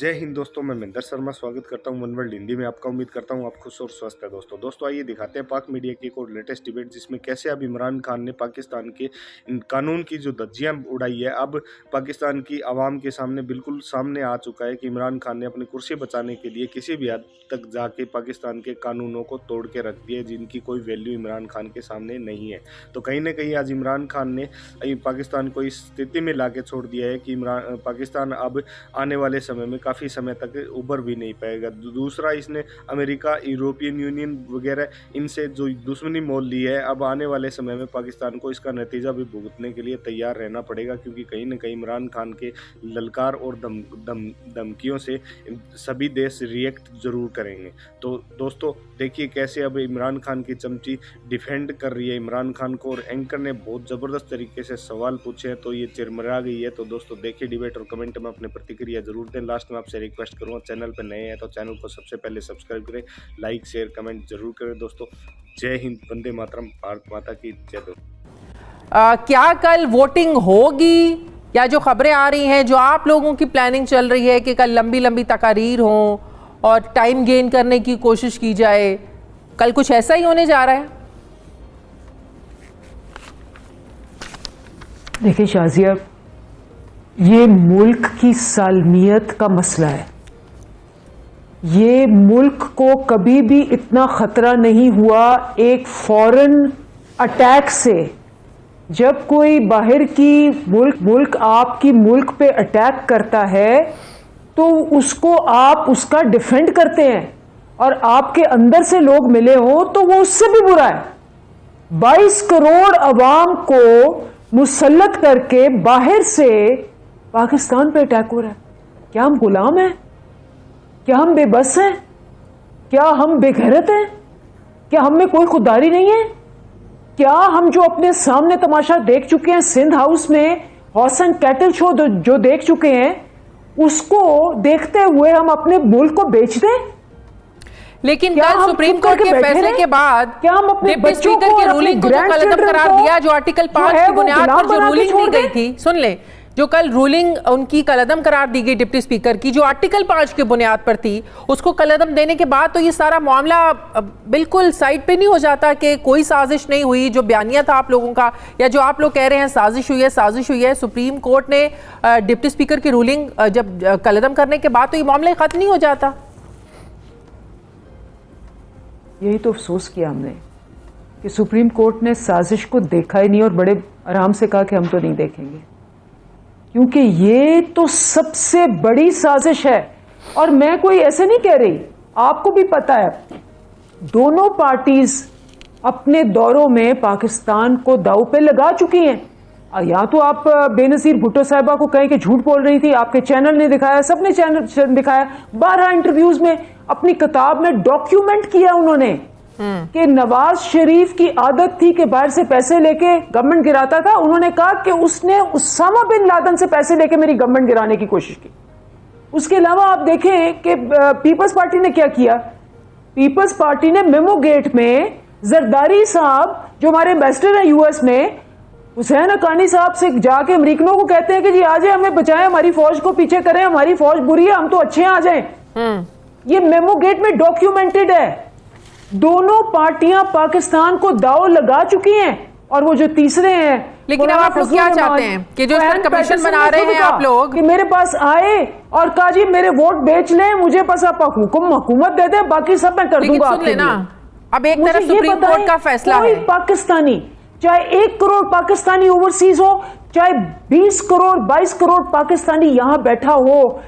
जय हिंद दोस्तों, मैं महेंद्र शर्मा स्वागत करता हूं वन वर्ल्ड हिंदी में आपका। उम्मीद करता हूं आप खुश और स्वस्थ है। दोस्तों आइए दिखाते हैं पाक मीडिया की एक और लेटेस्ट डिबेट, जिसमें कैसे अब इमरान खान ने पाकिस्तान के कानून की जो धज्जियां उड़ाई है, अब पाकिस्तान की आवाम के सामने बिल्कुल सामने आ चुका है कि इमरान खान ने अपनी कुर्सी बचाने के लिए किसी भी हद तक जाके पाकिस्तान के कानूनों को तोड़ के रख दिया, जिनकी कोई वैल्यू इमरान खान के सामने नहीं है। तो कहीं ना कहीं आज इमरान खान ने पाकिस्तान को इस स्थिति में ला के छोड़ दिया है कि पाकिस्तान अब आने वाले समय में काफ़ी समय तक उभर भी नहीं पाएगा। दूसरा, इसने अमेरिका, यूरोपियन यूनियन वगैरह इनसे जो दुश्मनी मोल ली है, अब आने वाले समय में पाकिस्तान को इसका नतीजा भी भुगतने के लिए तैयार रहना पड़ेगा, क्योंकि कहीं ना कहीं इमरान खान के ललकार और धमकियों से सभी देश रिएक्ट जरूर करेंगे। तो दोस्तों देखिए कैसे अब इमरान खान की चमची डिफेंड कर रही है इमरान खान को, और एंकर ने बहुत ज़बरदस्त तरीके से सवाल पूछे हैं, तो ये चिरमरा गई है। तो दोस्तों देखिए डिबेट और कमेंट में अपनी प्रतिक्रिया जरूर दें। लास्ट में आपसे रिक्वेस्ट करूँगा, चैनल पर नए हैं तो चैनल को सबसे पहले सब्सक्राइब करें, लाइक शेयर कमेंट जरूर करें। दोस्तों जय हिंद, वंदे मातरम, भारत माता की जय। दोस्तों क्या कल वोटिंग होगी, या जो खबरें आ रही हैं, जो आप लोगों की प्लानिंग चल रही है कि कल लंबी लंबी तकारीर हों और टाइम गेन करने की कोशिश की जाए, कल कुछ ऐसा ही होने जा रहा है? देखिए शाजिया, ये मुल्क की सालमियत का मसला है। ये मुल्क को कभी भी इतना खतरा नहीं हुआ एक फॉरेन अटैक से। जब कोई बाहर की मुल्क आपकी मुल्क पे अटैक करता है तो उसको आप उसका डिफेंड करते हैं, और आपके अंदर से लोग मिले हो तो वो उससे भी बुरा है। 22 करोड़ अवाम को मुसल्लत करके बाहर से पाकिस्तान पे अटैक हो रहा है। क्या हम गुलाम हैं? क्या हम बेबस हैं? क्या हम बेगैरत हैं? क्या हम में कोई खुददारी नहीं है? क्या हम जो अपने सामने तमाशा देख चुके हैं, सिंध हाउस में हॉर्स एंड कैटल शो जो देख चुके हैं, उसको देखते हुए हम अपने मुल्क को बेच दें? लेकिन कल सुप्रीम कोर्ट के फैसले के बाद क्या हम अपने डिप्टी स्पीकर की रूलिंग को जो कलअदम करार दिया, जो आर्टिकल 5 की बुनियाद पर जो रूलिंग दी गई थी, सुन ले, जो कल रूलिंग उनकी कलअदम करार दी गई डिप्टी स्पीकर की, जो आर्टिकल 5 की बुनियाद पर थी, उसको कलअदम देने के बाद तो ये सारा मामला बिल्कुल साइड पे नहीं हो जाता कि कोई साजिश नहीं हुई। जो बयानिया था आप लोगों का, या जो आप लोग कह रहे हैं साजिश हुई है, सुप्रीम कोर्ट ने डिप्टी स्पीकर की रूलिंग जब कलअदम करने के बाद तो ये मामला खत्म नहीं हो जाता। यही तो अफसोस किया हमने कि सुप्रीम कोर्ट ने साजिश को देखा ही नहीं और बड़े आराम से कहा कि हम तो नहीं देखेंगे, क्योंकि ये तो सबसे बड़ी साजिश है। और मैं कोई ऐसे नहीं कह रही, आपको भी पता है, दोनों पार्टीज अपने दौरों में पाकिस्तान को दांव पे लगा चुकी हैं। या तो आप बेनजीर भुट्टो साहिबा को कहें कि झूठ बोल रही थी, आपके चैनल ने दिखाया, सबने चैनल दिखाया, 12 इंटरव्यूज में अपनी किताब में डॉक्यूमेंट किया उन्होंने कि नवाज शरीफ की आदत थी कि बाहर से पैसे लेके गवर्नमेंट गिराता था। उन्होंने कहा कि उसने उसामा बिन लादेन से पैसे लेके मेरी गवर्नमेंट गिराने की कोशिश की। उसके अलावा आप देखें कि पीपल्स पार्टी ने क्या किया। पीपल्स पार्टी ने मेमो गेट में जरदारी साहब, जो हमारे एम्बेसडर हैं यूएस में, हुसैन हक्कानी साहब से जाके अमरीकनों को कहते हैं कि जी आ जाए, हमें बचाएं, हमारी फौज को पीछे करें, हमारी फौज बुरी है, हम तो अच्छे हैं, आ जाएं। ये मेमो गेट में डॉक्यूमेंटेड है। दोनों पार्टियां पाकिस्तान को दाव लगा चुकी हैं। और वो जो तीसरे हैं, लेकिन अब आप लोग क्या चाहते हैं कि जो कमीशन बना रहे हैं आप लोग, कि मेरे पास आए और कहा जी मेरे वोट बेच लें, मुझे बस आप हुकूमत दे दे, बाकी सब मैं कर दूंगा आपके लिए। अब एक तरफ सुप्रीम कोर्ट का फैसला है, पाकिस्तानी, चाहे 1 करोड़ पाकिस्तानी ओवरसीज हो, चाहे 20 करोड़ 22 करोड़ पाकिस्तानी यहां बैठा हो,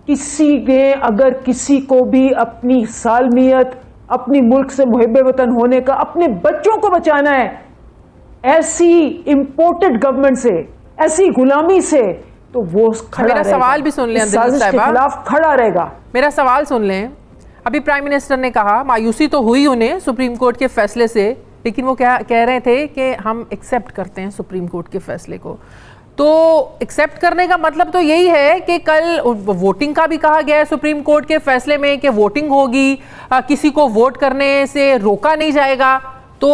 किसी ने अगर किसी को भी अपनी सालमियत, अपनी मुल्क से मुहिब्बे वतन होने का, अपने बच्चों को बचाना है ऐसी इंपोर्टेड गवर्नमेंट से, ऐसी गुलामी से, तो वो खड़ा मेरा रहेगा। सवाल भी सुन लें, साजिश के खिलाफ खड़ा रहेगा। मेरा सवाल सुन लें। अभी प्राइम मिनिस्टर ने कहा, मायूसी तो हुई उन्हें सुप्रीम कोर्ट के फैसले से, लेकिन वो कह रहे थे कि हम एक्सेप्ट करते हैं सुप्रीम कोर्ट के फैसले को। तो एक्सेप्ट करने का मतलब तो यही है कि कल वोटिंग का भी कहा गया है सुप्रीम कोर्ट के फैसले में कि वोटिंग होगी, किसी को वोट करने से रोका नहीं जाएगा। तो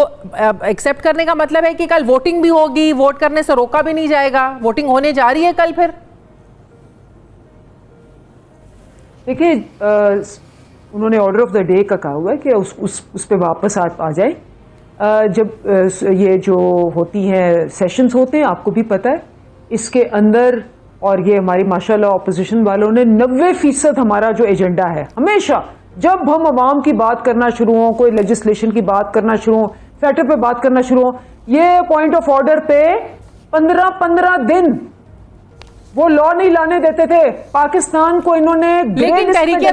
एक्सेप्ट करने का मतलब है कि कल वोटिंग भी होगी, वोट करने से रोका भी नहीं जाएगा। वोटिंग होने जा रही है कल फिर। देखिए उन्होंने ऑर्डर ऑफ द डे का कहा हुआ है कि उस पे वापस आ जाए। जब ये जो होती हैं सेशंस होते हैं, आपको भी पता है इसके अंदर, और ये हमारी माशाल्लाह ऑपोजिशन वालों ने 90% हमारा जो एजेंडा है, हमेशा जब हम अवाम की बात करना शुरू हों, कोई लेजिस्लेशन की बात करना शुरू हों, फैक्टर पे बात करना शुरू हों, ये पॉइंट ऑफ ऑर्डर पे 15-15 दिन वो लॉ नहीं लाने देते थे। पाकिस्तान को इन्होंने लेकिन तहरीक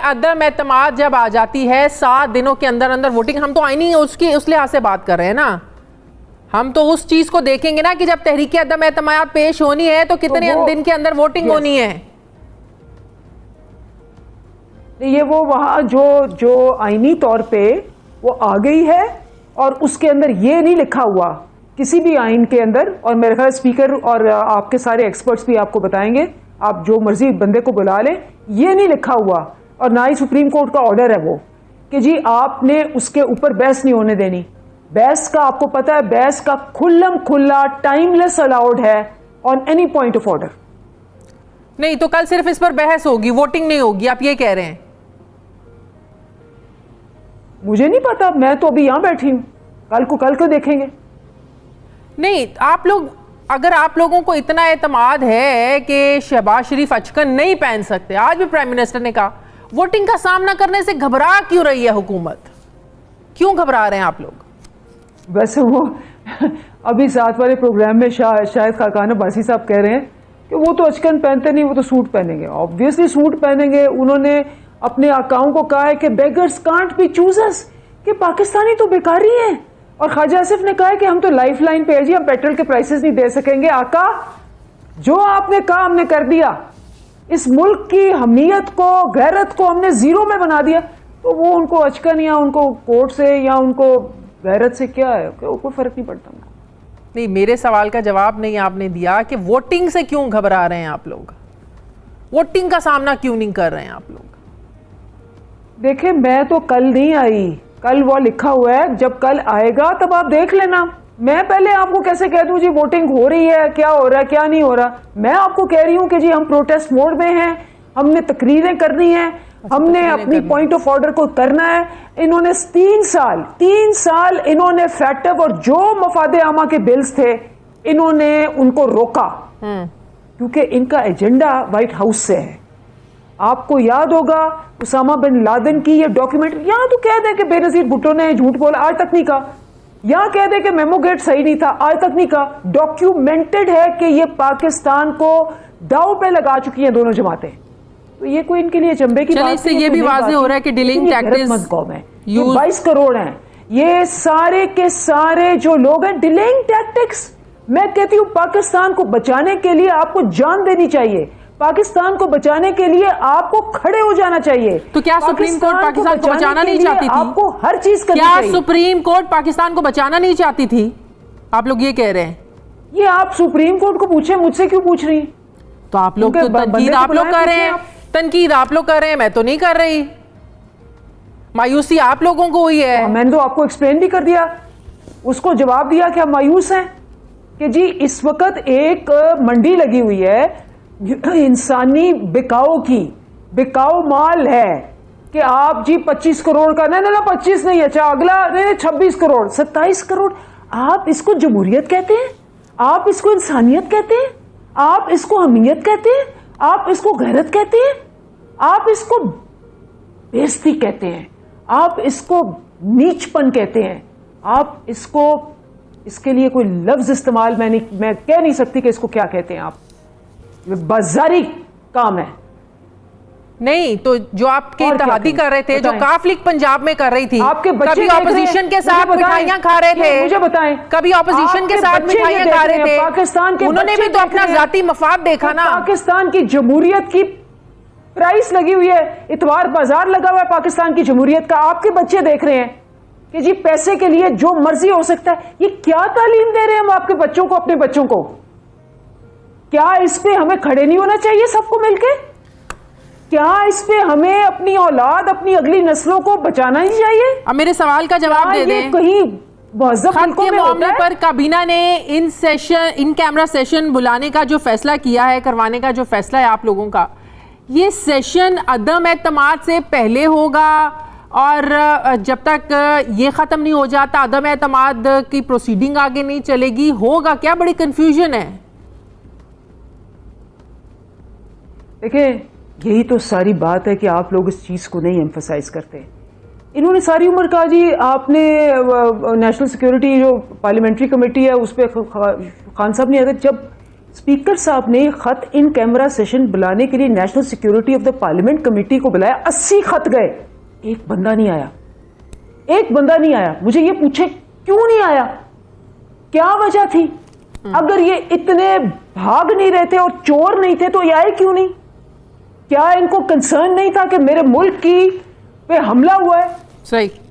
अदम एतमाद जब आ जाती है 7 दिनों के अंदर अंदर वोटिंग, हम तो आईनी उसकी उस लिहाज से बात कर रहे हैं ना, हम तो उस चीज को देखेंगे ना कि जब तहरीक अदम एतमाद पेश होनी है तो कितने दिन के अंदर वोटिंग होनी है। ये वो वहां जो आईनी तौर पे वो आ गई है, और उसके अंदर ये नहीं लिखा हुआ किसी भी आइन के अंदर, और मेरे ख्याल स्पीकर और आपके सारे एक्सपर्ट्स भी आपको बताएंगे, आप जो मर्जी बंदे को बुला लें, ये नहीं लिखा हुआ, और ना ही सुप्रीम कोर्ट का ऑर्डर है वो कि जी आपने उसके ऊपर बहस नहीं होने देनी। बहस का आपको पता है, बहस का खुल्लम खुल्ला टाइमलेस अलाउड है on any point of order. नहीं तो कल सिर्फ इस पर बहस होगी, वोटिंग नहीं होगी, आप ये कह रहे हैं? मुझे नहीं पता, मैं तो अभी यहां बैठी हूं, कल को देखेंगे। नहीं, आप लोग, अगर आप लोगों को इतना एतमाद है कि शहबाज शरीफ अचकन नहीं पहन सकते, आज भी प्राइम मिनिस्टर ने कहा, वोटिंग का सामना करने से घबरा क्यों रही है हुकूमत? क्यों घबरा रहे हैं आप लोग? वैसे वो अभी साथ वाले प्रोग्राम में शायद खाकान अब्बासी साहब कह रहे हैं कि वो तो अचकन पहनते नहीं, वो तो सूट पहनेंगे। ऑब्वियसली सूट पहनेंगे। उन्होंने अपने आकाओं को कहा है कि बेगर्स कांट बी चूजर्स, कि पाकिस्तानी तो बेकारी है। और ख्वाजा आसिफ ने कहा है कि हम तो लाइफ लाइन पे है जी, हम पेट्रोल के प्राइसेस नहीं दे सकेंगे। आका, जो आपने कहा हमने कर दिया, इस मुल्क की हमीयत को, गैरत को हमने जीरो में बना दिया। तो वो उनको अचकन या उनको कोर्ट से या उनको गैरत से क्या है, कोई फर्क नहीं पड़ता उनको। नहीं, मेरे सवाल का जवाब नहीं आपने दिया कि वोटिंग से क्यों घबरा रहे हैं आप लोग, वोटिंग का सामना क्यों नहीं कर रहे हैं आप लोग? देखिए, मैं तो कल नहीं आई, कल वो लिखा हुआ है, जब कल आएगा तब आप देख लेना। मैं पहले आपको कैसे कह दूं जी वोटिंग हो रही है, क्या हो रहा है क्या नहीं हो रहा। मैं आपको कह रही हूं कि जी हम प्रोटेस्ट मोड में हैं, हमने तकरीरें करनी है, हमने अपनी पॉइंट ऑफ ऑर्डर को करना है। इन्होंने 3 साल इन्होंने फैक्टअप और जो मफादे आमा के बिल्स थे इन्होंने उनको रोका, क्योंकि इनका एजेंडा व्हाइट हाउस से है। आपको याद होगा उसामा बिन लादेन की ये डॉक्यूमेंट, यहां तो कह दे कि बेनजीर भुट्टो ने झूठ बोला, आज तक नहीं कहा। यहां कह दे कि मेमो गेट सही नहीं था, आज तक नहीं कहा। डॉक्यूमेंटेड है कि ये पाकिस्तान को दाव पे लगा चुकी हैं दोनों जमातें। तो ये कोई इनके लिए चंबे की बात नहीं। ये भी वाज़ेह हो रहा है कि डीलिंग टैक्टिक्स कौम है, 22 करोड़ हैं, ये सारे के सारे जो लोग हैं डीलिंग टैक्टिक्स। मैं कहती हूं पाकिस्तान को बचाने के लिए आपको जान देनी चाहिए, पाकिस्तान को बचाने के लिए आपको खड़े हो जाना चाहिए। तो क्या सुप्रीम कोर्ट पाकिस्तान को बचाना नहीं चाहती थी? आपको हर चीज करनी चाहिए। क्या सुप्रीम कोर्ट पाकिस्तान को बचाना नहीं चाहती थी? आप लोग ये कह रहे हैं। ये आप सुप्रीम कोर्ट को पूछे, मुझसे क्यों पूछ रही? तो आप लोग तो तनकीद आप लोग कर रहे हैं, तनकीद आप लोग कर रहे हैं, मैं तो नहीं कर रही। मायूसी आप लोगों को हुई है। मैंने तो आपको एक्सप्लेन भी कर दिया, उसको जवाब दिया कि हम मायूस हैं कि जी इस वक्त एक मंडी लगी हुई है इंसानी बिकाऊ की, बिकाऊ माल है कि आप जी 25 करोड़ का, नहीं 25 नहीं, अच्छा अगला नहीं 26 करोड़ 27 करोड़। आप इसको जमहूरियत कहते हैं, आप इसको इंसानियत कहते हैं, आप इसको हमीयत कहते हैं, आप इसको गैरत कहते हैं, आप इसको बेइज्जती कहते हैं, आप इसको नीचपन कहते हैं, आप इसको, इसके लिए कोई लफ्ज इस्तेमाल मैं कह नहीं सकती कि इसको क्या कहते हैं। आप बाजारी काम है। नहीं तो जो आपके इत्तेहादी कर रहे थे, जो काफ लीग पंजाब में कर रही थी, आपके बच्चे कभी ऑपोजिशन के साथ मिठाइयां खा रहे थे, मुझे बताएं, कभी ऑपोजिशन के साथ मिठाइयां खा रहे थे, पाकिस्तान के उन्होंने भी तो अपना जाती मफाद देखा ना। पाकिस्तान की जमहूरियत की प्राइस लगी हुई है, इतवार बाजार लगा हुआ है पाकिस्तान की जमहूरियत का। आपके बच्चे देख रहे हैं कि जी पैसे के लिए जो मर्जी हो सकता है। ये क्या तालीम दे रहे हैं हम आपके बच्चों को, अपने बच्चों को? क्या इस पे हमें खड़े नहीं होना चाहिए सबको मिलके? क्या इस पे हमें अपनी औलाद, अपनी अगली नस्लों को बचाना ही चाहिए? अब मेरे सवाल का जवाब दे दें। कहीं खत के मामले पर काबीना ने इन कैमरा सेशन बुलाने का जो फैसला किया है, करवाने का जो फैसला है आप लोगों का, ये सेशन अदम एतमाद से पहले होगा और जब तक ये ख़त्म नहीं हो जाता अदम एतमाद की प्रोसीडिंग आगे नहीं चलेगी, होगा क्या? बड़ी कंफ्यूजन है। देखिए, यही तो सारी बात है कि आप लोग इस चीज़ को नहीं एम्फसाइज करते। इन्होंने सारी उम्र कहा जी आपने नेशनल सिक्योरिटी जो पार्लियामेंट्री कमेटी है उस पर खान साहब नहीं आते। जब स्पीकर साहब ने खत इन कैमरा सेशन बुलाने के लिए national security of the parliament committee को बुलाया, 80 खत गए, एक बंदा नहीं आया, एक बंदा नहीं आया। मुझे ये पूछे क्यों नहीं आया, क्या वजह थी? अगर ये इतने भाग नहीं रहे थे और चोर नहीं थे तो ये आए क्यों नहीं? क्या इनको कंसर्न नहीं था कि मेरे मुल्क की पे हमला हुआ है? सही।